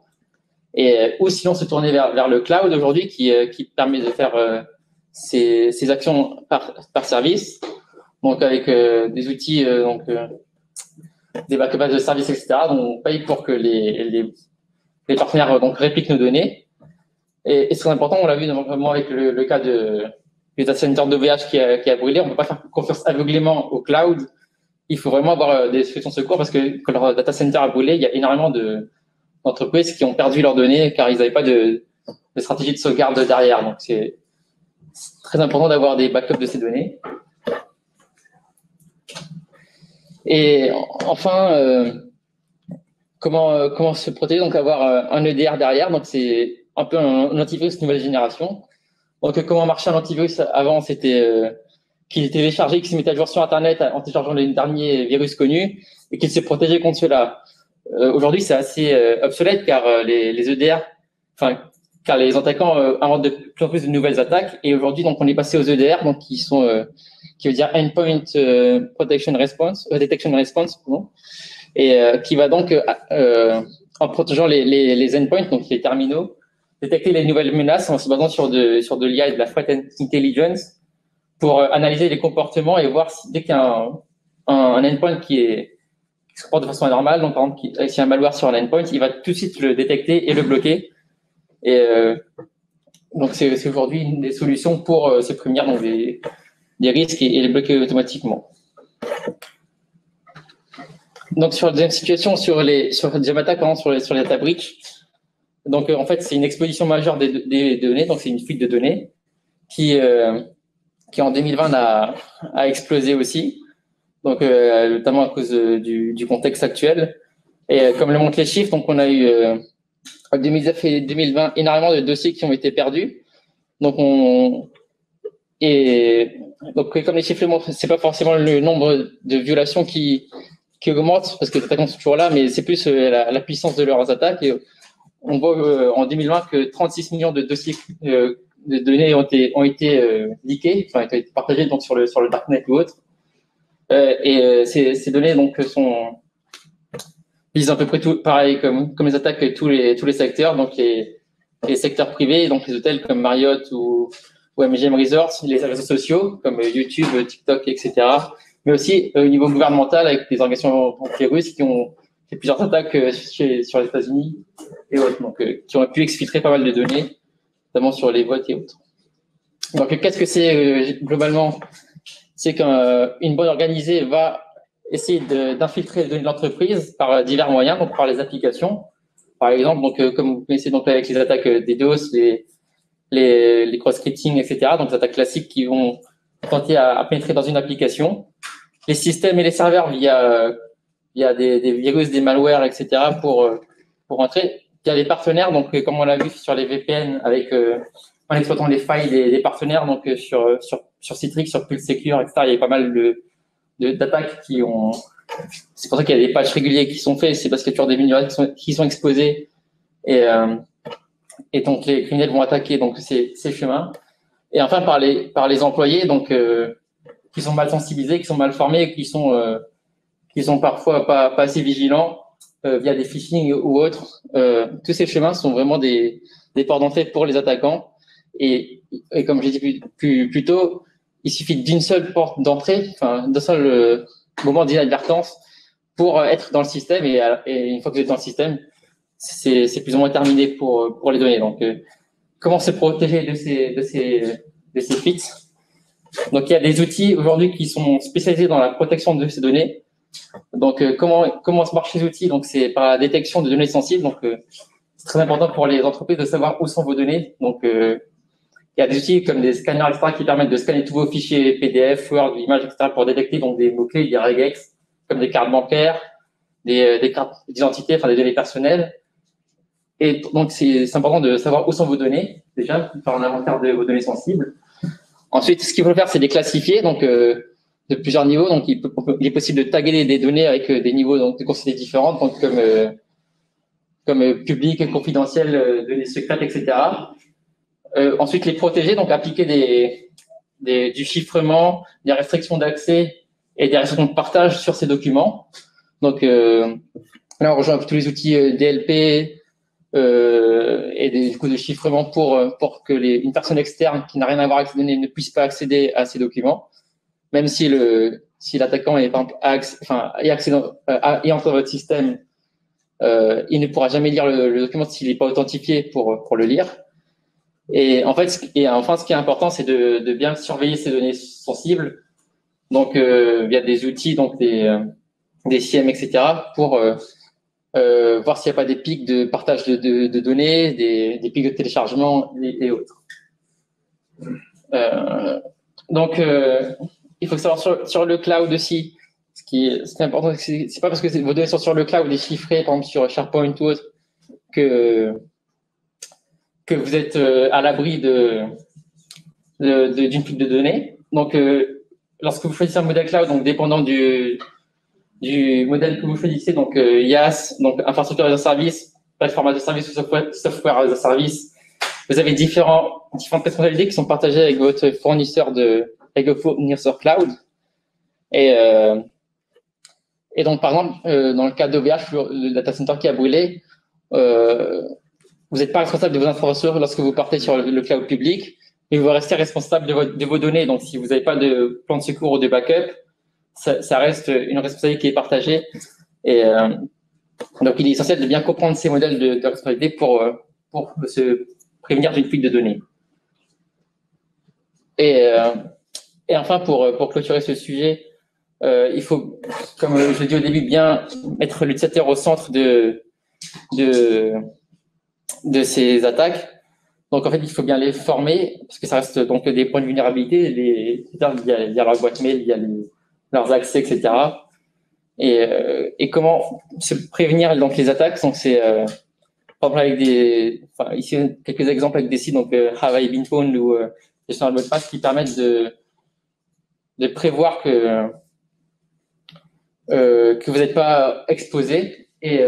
Ou sinon se tourner vers le cloud aujourd'hui qui permet de faire ces actions par service. Donc, avec des outils, des backups de services, etc. Donc, on paye pour que les partenaires donc répliquent nos données. Et c'est très important, on l'a vu notamment avec le cas du data center d'OVH qui a brûlé. On ne peut pas faire confiance aveuglément au cloud. Il faut vraiment avoir des solutions de secours, parce que quand leur data center a brûlé, il y a énormément d'entreprises qui ont perdu leurs données car ils n'avaient pas de stratégie de sauvegarde derrière. Donc, c'est très important d'avoir des backups de ces données. Et enfin, comment se protéger? Donc, avoir un EDR derrière. Donc, c'est un peu un antivirus nouvelle génération. Donc, comment marchait un antivirus avant? C'était qu'il était téléchargé, qu'il se mettait à jour sur Internet en téléchargeant les derniers virus connus et qu'il s'est protégé contre cela. Aujourd'hui, c'est assez obsolète car les EDR, car les attaquants inventent de plus en plus de nouvelles attaques. Et aujourd'hui, donc, on est passé aux EDR, donc qui veut dire Endpoint Protection Response, Detection Response, pardon, et qui va donc en protégeant les endpoints, donc les terminaux, détecter les nouvelles menaces en se basant sur de l'IA et de la threat intelligence pour analyser les comportements et voir si dès qu'il y a un endpoint qui se comporte de façon anormale, donc par exemple s'il y a un malware sur un endpoint, il va tout de suite le détecter et le bloquer. Et donc c'est aujourd'hui une des solutions pour se prémunir donc des risques et les bloquer automatiquement. Donc sur la deuxième situation, sur la deuxième attaque, sur les data breach. Donc en fait c'est une exposition majeure des données, donc c'est une fuite de données qui en 2020 a explosé aussi. Donc notamment à cause du contexte actuel. Et comme le montrent les chiffres, donc on a eu en 2019 et 2020 énormément de dossiers qui ont été perdus. Donc comme les chiffres le montrent, c'est pas forcément le nombre de violations qui augmente, parce que les attaquants sont toujours là, mais c'est plus la puissance de leurs attaques. Et on voit en 2020 que 36 millions de dossiers de données ont été leakés, ont été partagés donc sur le darknet ou autre. Ces données donc sont visent à peu près tout pareil comme les attaques tous les secteurs, donc les secteurs privés, donc les hôtels comme Marriott ou MGM Resorts, les réseaux sociaux comme YouTube, TikTok, etc. Mais aussi au niveau gouvernemental avec des organisations anti-russes qui ont fait plusieurs attaques sur les États-Unis et autres, donc qui ont pu exfiltrer pas mal de données, notamment sur les votes et autres. Donc qu'est-ce que c'est globalement? C'est qu'une bonne organisée va essayer d'infiltrer les données de l'entreprise par divers moyens, donc par les applications. Par exemple, donc comme vous connaissez donc avec les attaques des DOS, les cross-scripting, etc. Donc des attaques classiques qui vont tenter à pénétrer dans une application. Les systèmes et les serveurs via des virus, des malwares, etc. pour entrer. Il y a les partenaires, donc comme on l'a vu sur les VPN avec en exploitant les failles des partenaires, donc sur Citrix, sur Pulse Secure, etc. Il y a pas mal d'attaques qui ont. C'est pour ça qu'il y a des patchs réguliers qui sont faits. C'est parce qu'il y a toujours des vulnérabilités qui sont exposées et donc les criminels vont attaquer donc ces chemins. Et enfin par les employés donc qui sont mal sensibilisés, qui sont mal formés, qui sont parfois pas assez vigilants via des phishing ou autres. Tous ces chemins sont vraiment des ports d'entrée pour les attaquants. Et comme j'ai dit plus tôt, il suffit d'une seule porte d'entrée, enfin d'un seul moment d'inadvertance pour être dans le système. Et une fois que vous êtes dans le système, c'est plus ou moins terminé pour les données. Donc, comment se protéger de ces fuites? Donc, il y a des outils aujourd'hui qui sont spécialisés dans la protection de ces données. Donc, comment se marchent ces outils? Donc, c'est par la détection de données sensibles. Donc, c'est très important pour les entreprises de savoir où sont vos données. Donc, il y a des outils comme des scanners, etc., qui permettent de scanner tous vos fichiers PDF, Word, images, etc., pour détecter donc des mots-clés, des regex, comme des cartes bancaires, des cartes d'identité, enfin des données personnelles. Et donc, c'est important de savoir où sont vos données, déjà, faire un inventaire de vos données sensibles. Ensuite, ce qu'il faut faire, c'est les classifier, donc de plusieurs niveaux. Donc, il est possible de taguer des données avec des niveaux donc, de considérer différents, donc comme public, confidentiel, données secrètes, etc. Ensuite, les protéger, donc appliquer du chiffrement, des restrictions d'accès et des restrictions de partage sur ces documents. Donc, là, on rejoint tous les outils DLP et du coup de chiffrement pour que une personne externe qui n'a rien à voir avec ces données ne puisse pas accéder à ces documents, même si l'attaquant est par exemple entre dans votre système, il ne pourra jamais lire le document s'il n'est pas authentifié pour le lire. Et enfin, ce qui est important, c'est de bien surveiller ces données sensibles, donc via des outils, donc des SIEM, etc., pour voir s'il n'y a pas des pics de partage de données, des pics de téléchargement et autres. Donc, il faut savoir sur le cloud aussi. Ce qui est important, c'est pas parce que vos données sont sur le cloud et chiffrées, par exemple sur SharePoint ou autre, que vous êtes à l'abri d'une fuite de données. Donc, lorsque vous choisissez un modèle cloud, donc dépendant du modèle que vous choisissez, donc IaaS, donc infrastructure as a service, plateforme as a service ou software as a service, vous avez différentes responsabilités qui sont partagées avec votre fournisseur cloud. Et donc, par exemple, dans le cas d'OVH, le data center qui a brûlé, vous n'êtes pas responsable de vos infrastructures lorsque vous partez sur le cloud public, mais vous restez responsable de vos données. Donc, si vous n'avez pas de plan de secours ou de backup, ça reste une responsabilité qui est partagée. Et donc, il est essentiel de bien comprendre ces modèles de responsabilité pour se prévenir d'une fuite de données. Et enfin, pour clôturer ce sujet, il faut, comme je l'ai dit au début, bien mettre l'utilisateur au centre de ces attaques. Donc, en fait, il faut bien les former, parce que ça reste donc des points de vulnérabilité. Il y a leur boîte mail, il y a leurs accès, etc. Et comment se prévenir donc les attaques. Donc, c'est par exemple avec ici quelques exemples avec des sites, donc Have I Been Pwned ou gestionnaire de mot de passe qui permettent de prévoir que vous n'êtes pas exposé et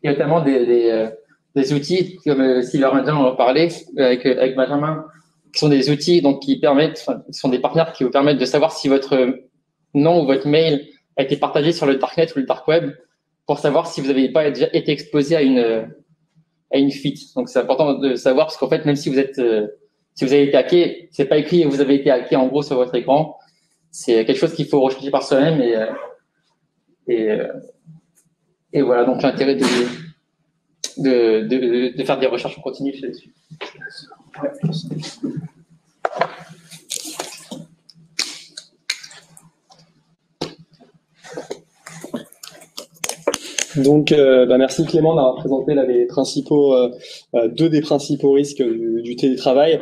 notamment des outils comme si Lorenzo en parlait avec Benjamin, qui sont des outils donc qui sont des partenaires qui vous permettent de savoir si votre nom ou votre mail a été partagé sur le darknet ou le dark web pour savoir si vous n'avez pas déjà été exposé à une fuite. Donc, c'est important de savoir parce qu'en fait, même si vous avez été hacké, c'est pas écrit vous avez été hacké en gros sur votre écran. C'est quelque chose qu'il faut rechercher par soi-même et voilà. Donc, l'intérêt de faire des recherches en continu là-dessus. Ouais. Donc, merci Clément d'avoir présenté là deux des principaux risques du télétravail.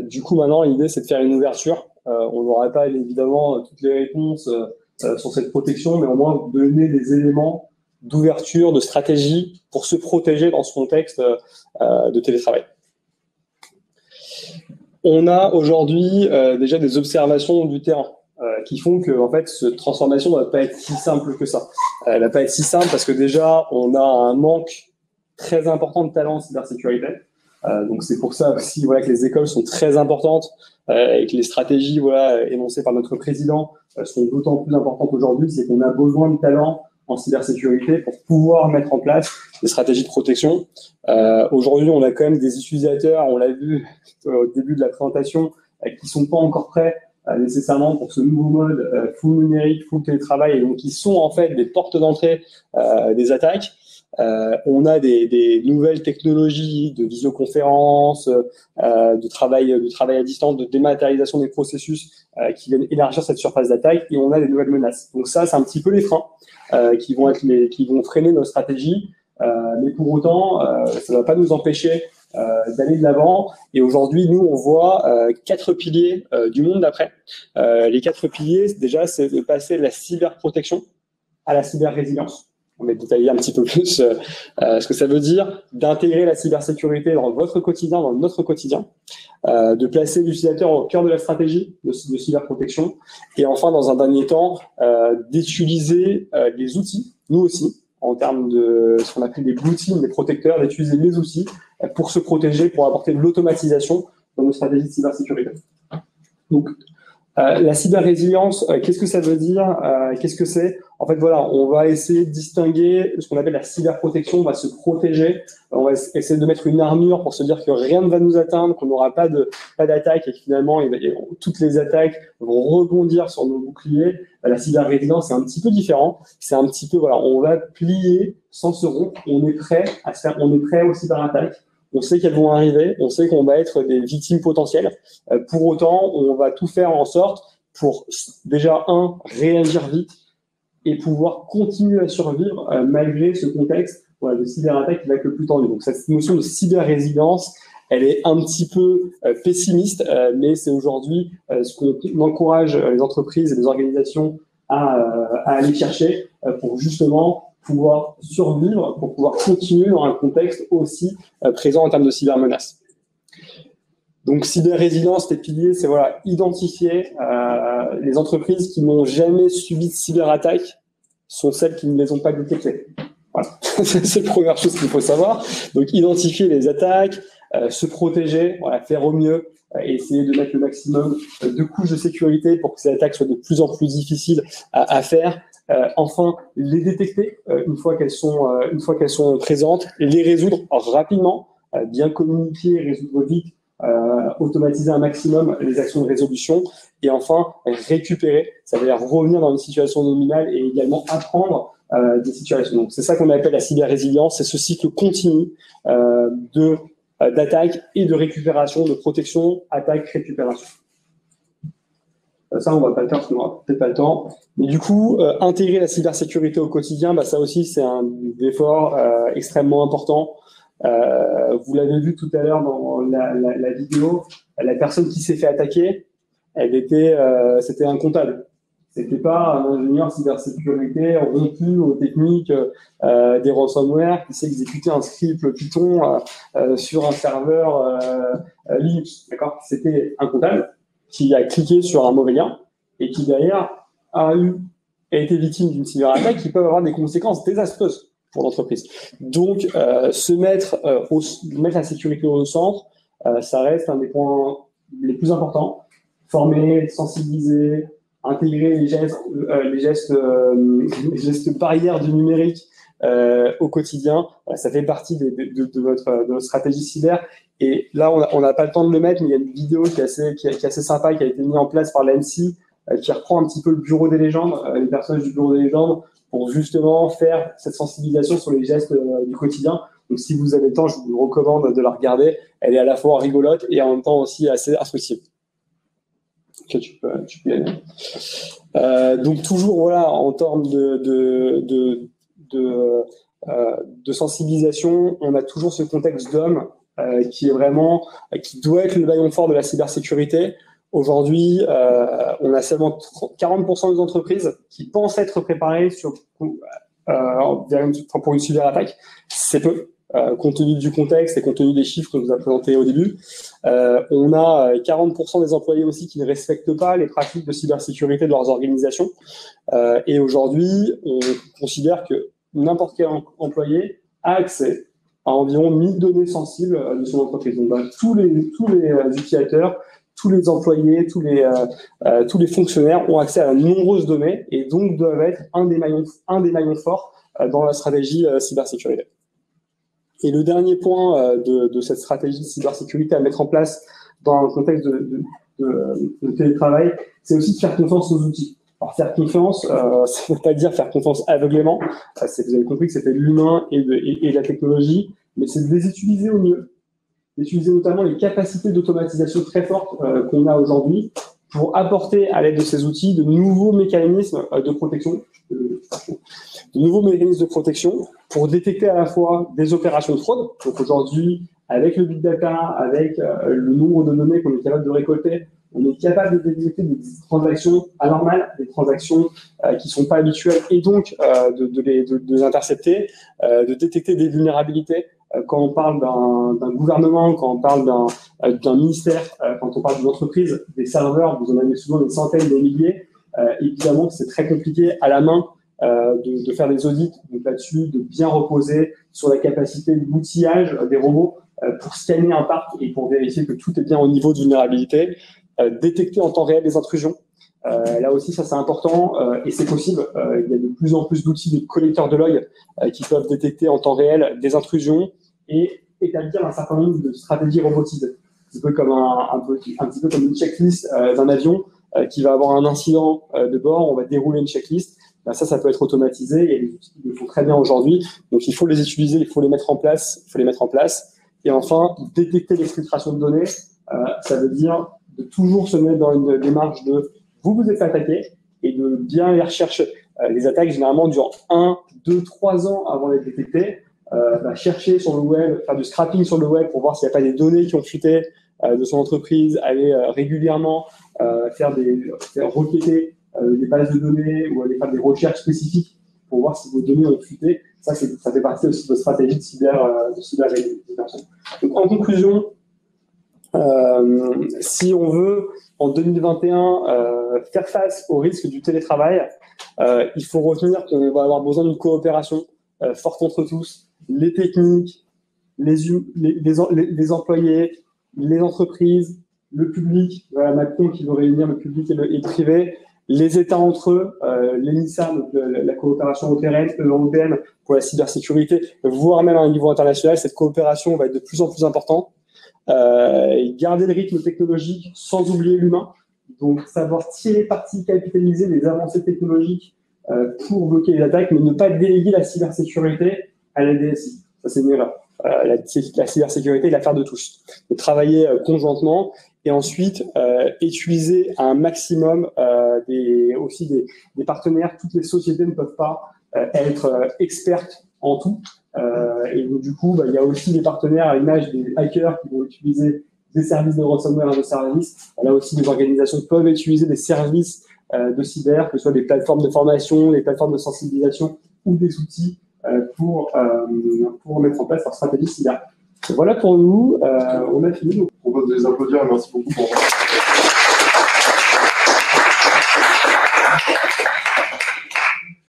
Du coup, maintenant, l'idée, c'est de faire une ouverture. On n'aura pas évidemment toutes les réponses sur cette protection, mais au moins donner des éléments d'ouverture, de stratégie pour se protéger dans ce contexte de télétravail. On a aujourd'hui déjà des observations du terrain qui font que en fait, cette transformation ne va pas être si simple que ça. Elle va pas être si simple parce que déjà, on a un manque très important de talent en cybersécurité. Donc c'est pour ça aussi que les écoles sont très importantes et que les stratégies énoncées par notre président sont d'autant plus importantes aujourd'hui. C'est qu'on a besoin de talent en cybersécurité pour pouvoir mettre en place des stratégies de protection. Aujourd'hui, on a quand même des utilisateurs, on l'a vu au début de la présentation, qui sont pas encore prêts nécessairement pour ce nouveau mode full numérique, full télétravail, et donc qui sont en fait des portes d'entrée des attaques. On a des nouvelles technologies de visioconférence, de travail à distance, de dématérialisation des processus qui viennent élargir cette surface d'attaque, et on a des nouvelles menaces. Donc ça, c'est un petit peu les freins qui vont freiner nos stratégies, mais pour autant, ça ne va pas nous empêcher d'aller de l'avant. Et aujourd'hui, nous, on voit 4 piliers du monde d'après. Les 4 piliers, déjà, c'est de passer de la cyberprotection à la cyber-résilience. On va détailler un petit peu plus ce que ça veut dire, d'intégrer la cybersécurité dans votre quotidien, dans notre quotidien, de placer l'utilisateur au cœur de la stratégie de cyberprotection, et enfin, dans un dernier temps, d'utiliser les outils, nous aussi, en termes de ce qu'on appelle des blue teams, des protecteurs, d'utiliser les outils pour se protéger, pour apporter de l'automatisation dans nos stratégies de cybersécurité. Donc, la cyber-résilience, qu'est-ce que ça veut dire? Qu'est-ce que c'est? En fait, on va essayer de distinguer ce qu'on appelle la cyberprotection. On va se protéger. On va essayer de mettre une armure pour se dire que rien ne va nous atteindre, qu'on n'aura pas d'attaque et que finalement, toutes les attaques vont rebondir sur nos boucliers. La cyber-résilience, c'est un petit peu différent. C'est un petit peu, on va plier sans se rompre. On est prêt aux cyberattaques. On sait qu'elles vont arriver, on sait qu'on va être des victimes potentielles. Pour autant, on va tout faire en sorte pour déjà, réagir vite et pouvoir continuer à survivre malgré ce contexte de cyberattaque qui va être le plus tendu. Donc cette notion de cyber-résilience, elle est un petit peu pessimiste, mais c'est aujourd'hui ce qu'on encourage les entreprises et les organisations à aller chercher pour justement pouvoir survivre, pour pouvoir continuer dans un contexte aussi présent en termes de cybermenaces. Donc, cyber-résilience, les piliers, c'est identifier les entreprises qui n'ont jamais subi de cyberattaque sont celles qui ne les ont pas détectées. Voilà. C'est la première chose qu'il faut savoir. Donc, identifier les attaques, se protéger, faire au mieux, et essayer de mettre le maximum de couches de sécurité pour que ces attaques soient de plus en plus difficiles à faire. Enfin, les détecter une fois qu'elles sont présentes, les résoudre rapidement, bien communiquer, résoudre vite, automatiser un maximum les actions de résolution, et enfin récupérer, ça veut dire revenir dans une situation nominale et également apprendre des situations. Donc c'est ça qu'on appelle la cyber-résilience, c'est ce cycle continu d'attaque et de récupération, de protection, attaque, récupération. Ça, on va pas le faire parce qu'on n'aura peut-être pas le temps. Mais du coup, intégrer la cybersécurité au quotidien, ça aussi, c'est un effort extrêmement important. Vous l'avez vu tout à l'heure dans la vidéo, la personne qui s'est fait attaquer, c'était un comptable. C'était pas un ingénieur cybersécurité rompu aux techniques des ransomware qui s'est exécuté un script Python sur un serveur Linux. D'accord ? C'était un comptable qui a cliqué sur un mauvais lien et qui derrière a été victime d'une cyberattaque qui peut avoir des conséquences désastreuses pour l'entreprise. Donc, mettre la sécurité au centre, ça reste un des points les plus importants. Former, sensibiliser, intégrer les gestes barrières du numérique au quotidien. Ça fait partie de votre stratégie cyber. Et là, on n'a pas le temps de le mettre, mais il y a une vidéo qui est assez sympa, qui a été mise en place par l'ANSSI, qui reprend un petit peu le bureau des légendes, les personnages du bureau des légendes, pour justement faire cette sensibilisation sur les gestes du quotidien. Donc, si vous avez le temps, je vous recommande de la regarder. Elle est à la fois rigolote et en même temps aussi assez instructive. Okay, tu peux y aller. Donc, toujours, voilà, en termes de sensibilisation, on a toujours ce contexte d'homme qui doit être le maillon fort de la cybersécurité. Aujourd'hui, on a seulement 40% des entreprises qui pensent être préparées pour une cyberattaque. C'est peu, compte tenu du contexte et compte tenu des chiffres qu'on vous a présentés au début. On a 40% des employés aussi qui ne respectent pas les pratiques de cybersécurité de leurs organisations. Et aujourd'hui, on considère que n'importe quel employé a accès à environ 1000 données sensibles de son entreprise. Donc, tous les utilisateurs, tous les employés, tous les fonctionnaires ont accès à de nombreuses données et donc doivent être un des maillons forts dans la stratégie cybersécurité. Et le dernier point de cette stratégie de cybersécurité à mettre en place dans un contexte de télétravail, c'est aussi de faire confiance aux outils. Alors, faire confiance, ça ne veut pas dire faire confiance aveuglément. Vous avez compris que c'était l'humain et la technologie, mais c'est de les utiliser au mieux. D'utiliser notamment les capacités d'automatisation très fortes qu'on a aujourd'hui pour apporter à l'aide de ces outils de nouveaux mécanismes de protection, pour détecter à la fois des opérations de fraude. Donc aujourd'hui, avec le big data, avec le nombre de données qu'on est capable de récolter, on est capable de détecter des transactions anormales, des transactions qui ne sont pas habituelles, et donc de les intercepter, de détecter des vulnérabilités. Quand on parle d'un gouvernement, quand on parle d'un ministère, quand on parle d'une entreprise, des serveurs, vous en avez souvent des centaines, des milliers. Évidemment, c'est très compliqué à la main de faire des audits. Donc là-dessus, de bien reposer sur la capacité d'outillage des robots pour scanner un parc et pour vérifier que tout est bien au niveau de vulnérabilité. Détecter en temps réel les intrusions. Là aussi, ça c'est important et c'est possible. Il y a de plus en plus d'outils de collecteurs de log qui peuvent détecter en temps réel des intrusions et établir un certain nombre de stratégies robotisées. Un petit peu comme une checklist d'un avion qui va avoir un incident de bord, on va dérouler une checklist. Ben ça peut être automatisé et les outils le font très bien aujourd'hui. Donc il faut les utiliser, il faut les mettre en place. Et enfin, détecter l'exfiltration de données, ça veut dire de toujours se mettre dans une démarche de vous êtes attaqué et de bien aller rechercher. Les attaques, généralement, durent 1, 2, 3 ans avant d'être détectées. Chercher sur le web, faire du scrapping sur le web pour voir s'il n'y a pas des données qui ont fuité de son entreprise, aller régulièrement faire requêter des bases de données ou aller faire des recherches spécifiques pour voir si vos données ont fuité. Ça fait partie aussi de votre stratégie de cyber-régulation. Donc, en conclusion, si on veut, en 2021, faire face au risque du télétravail, il faut retenir qu'on va avoir besoin d'une coopération forte entre tous, les techniques, les employés, les entreprises, le public, voilà Macron qui veut réunir le public et le privé, les États entre eux, l'ENISA, donc la coopération européenne pour la cybersécurité, voire même à un niveau international, cette coopération va être de plus en plus importante. Garder le rythme technologique sans oublier l'humain, donc savoir tirer parti, capitaliser les avancées technologiques pour bloquer les attaques, mais ne pas déléguer la cybersécurité à la DSI. Ça, c'est une erreur. La cybersécurité est l'affaire de tous. De travailler conjointement et ensuite utiliser un maximum des partenaires. Toutes les sociétés ne peuvent pas être expertes en tout. Et donc, du coup, il y a aussi des partenaires à l'image des hackers qui vont utiliser des services de ransomware et de services. Là aussi, les organisations peuvent utiliser des services de cyber, que ce soit des plateformes de formation, des plateformes de sensibilisation ou des outils pour mettre en place leur stratégie cyber. Voilà pour nous. On a fini. Je propose de les applaudir. Merci beaucoup pour